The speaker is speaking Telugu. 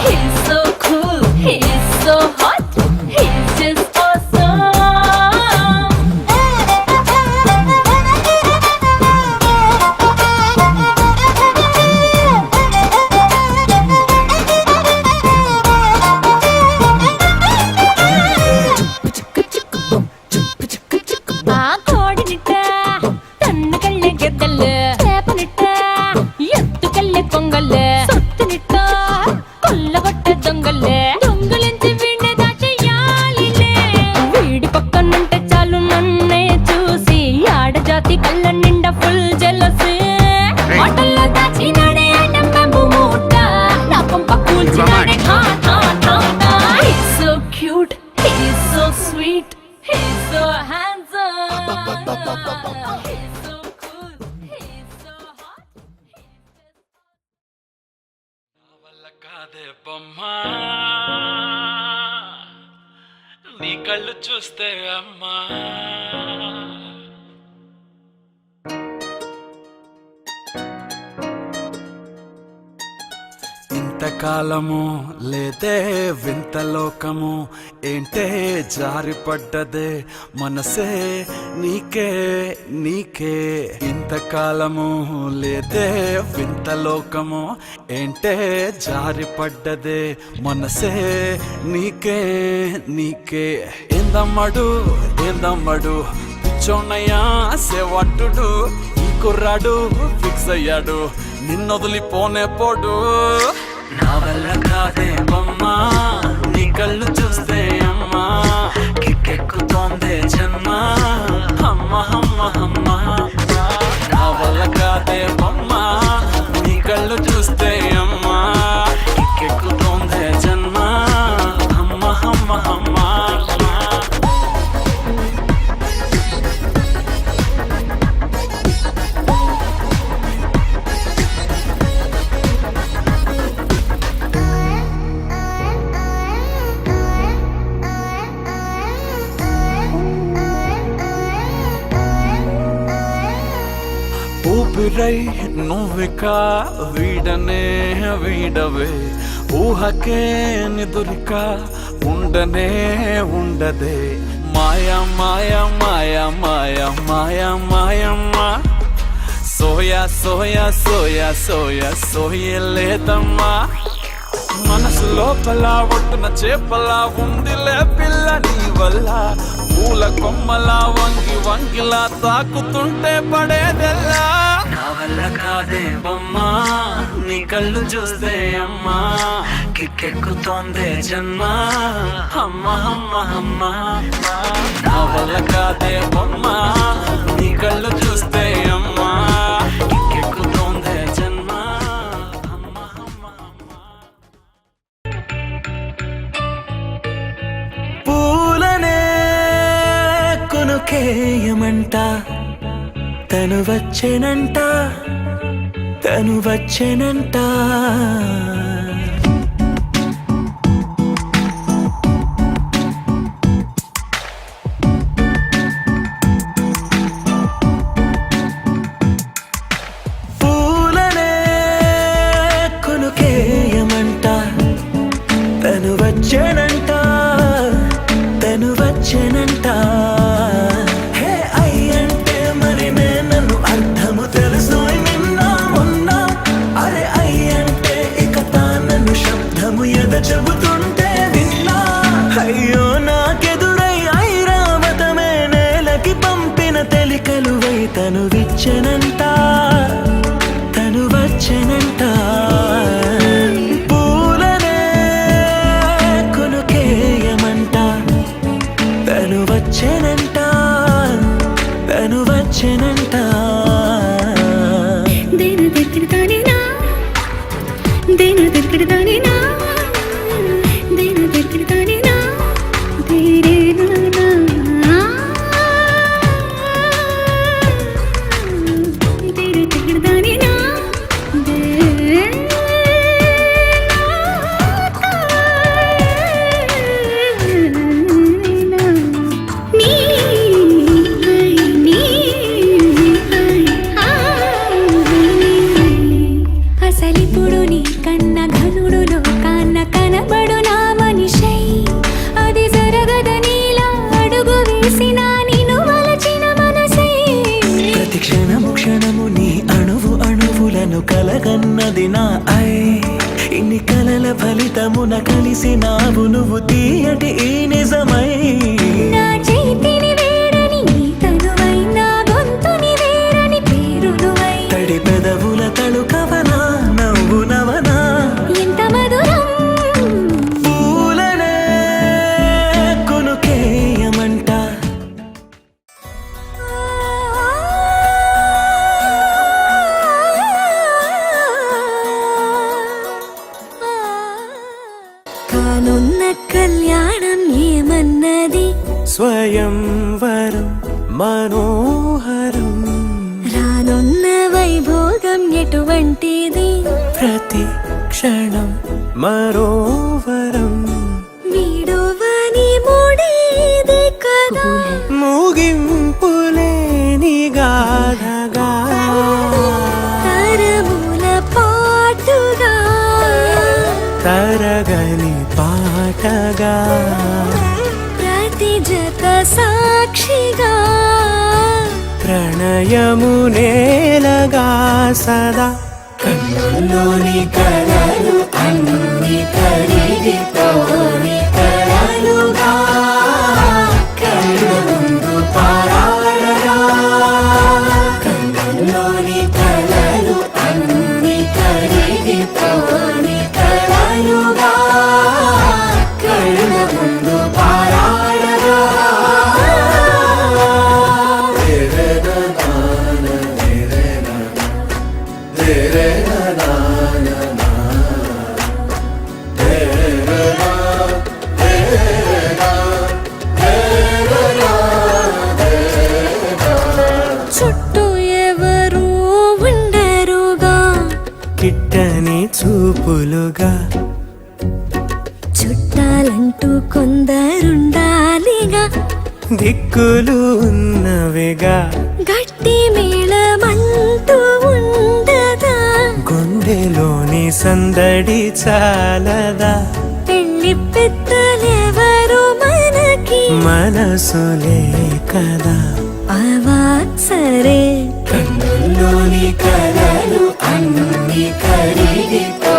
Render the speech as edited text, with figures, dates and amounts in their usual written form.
He's so cool, he's so hot, he's just awesome. కోడినిట్ట తన్ను కళ్ళే గెద్దలు చేపనిట్ట ఎత్తుకెళ్ళే కొంగల్లే సొత్తునిట్ట కొల్లగొట్ట దొంగల్లే దొంగలించి వీణ్ణి దాచేయాలిలే వీడి పక్కనుంటే చాలు నన్నే చూసి ఆడజాతి కళ్ళ నిండా ఫుల్ జెలసీ మాటల్లో దాచినాడే ఐటమ్ బాంబు మూట నా పంప కూల్చినాడే ఠా ఠా ఠా ఠా. He's so cute, he's so sweet, he's so handsome. He's so cool, he's so hot, నా వల్ల కాదే బొమ్మా నీ కళ్ళు చూస్తే అమ్మా ఇంతకాలము లేదే వింత లోకము ఏంటే జారిపడ్డదే మనసే నీకే నీకే ఇంతకాలము లేదే వింత లోకము ఏంటే జారిపడ్డదే మనసే నీకే నీకే ఏందమ్మడు ఏందమ్మడు పిచ్చోన్నయ్యా సేవట్టుడు ఈ కుర్రాడు ఫిక్స్ అయ్యాడు నిన్నొదిలిపోనే పోడు నా వల్ల కాదే బొమ్మా నీ కళ్ళు చూస్తే అమ్మా కిక్కెక్కుతోందే జన్మ అమ్మ అమ్మ అమ్మ నా వల్ల కాదే బొమ్మా నీ కళ్ళు చూస్తే అమ్మా కిక్కెక్కుతోందే జన్మ అమ్మ అమ్మ అమ్మ ఊపిరై నువ్విక వీడనే వీడవే ఊహకే నిదురిక ఉండనే ఉండదే మాయా మాయా మాయా మాయా మాయా మాయమ్మ సోయా సోయా సోయా సోయా సోయలేదమ్మా మనసు లోపల ఒట్టున చేపలా ఉందిలే పిల్ల నీ వల్ల పూల కొమ్మలా వంగి వంగిలా తాకుతుంటే పడేదెల్లా నా వల్ల కాదే బొమ్మా నీ కళ్ళు చూస్తే అమ్మా కిక్కెక్కుతోందే జన్మ అమ్మ అమ్మ అమ్మ నా వల్ల కాదే బొమ్మా నీ కళ్ళు చూస్తే అమ్మా కిక్కెక్కుతోందే జన్మ అమ్మ అమ్మ అమ్మ పూలనే కొనుకేయమంట తను వచ్చెనంట తను వచ్చెనంట పూలనే కొనుకేయమంట తను వచ్చెనంట తను వచ్చెనంట హే అయ్యంటే మరి నన్ను అర్థము తెలుసు నిన్న మొన్న అరే అయ్యంటే ఇక తానన్ను శబ్దము ఎద చెబుతుంటే విన్నా అయ్యో నాకెదురై ఐరావతమే నేలకి పంపిన తెలికలువై తను విచ్చెనంట తను వచ్చెనంట పూలనే కొనుకేయమంట తను వచ్చెనంట తను వచ్చెనంట దేని దగ్గరదానినా దేని దగ్గరదానినా దేని దగ్గరదానినా దేరే నానా దేని దగ్గరదానినా దే అసలిప్పుడు నీ కన్ను ఫలితమున కలిసినావు నువ్వు తీయటి ఈ నిజమై. నా చేతిని వేడని నీ తనువై, నా గొంతుని వేరని పేరు నువ్వై. తడి పెదవుల తడుకవనా నవ్వు నవనా ఎంత మధురం. పూలనే కొనుకేయమంట. కానున్న కళ్యాణం ఏమన్నది, స్వయంవరం మనోహరం. రానున్న వైభోగం ఎటువంటిది, ప్రతి క్షణం మరోవరం. వీడువని మూడేది కదా, ముగింపులేని గాథగా తరముల పాటుగా, తరగని పాటగా, ప్రతి జత సాక్షిగా, ప్రణయము నేలగా సదా. కన్నుల్లోని కలలు అన్ని కరిగిపోని కలలుగా, కళ్ళ ముందు పారాడగా. కన్నుల్లోని కలలు అన్ని కరిగిపోని కలలుగా, కళ్ళ ముందు పారాడగా. చుట్టూ ఎవరు ఉండరుగా, కిట్టని చూపులుగా, చుట్టాలంటూ కొందరుండాలిగా, దిక్కులు ఉన్నవిగా, గట్టి మేళమంటూ ఉండదా, గుండెలోని సందడి చాలదా. పెళ్లి పెద్దలెవరు మనకి, మనసులే కదా అవాక్సరే. కన్నుల్లోని కలలు అన్ని కరిగిపో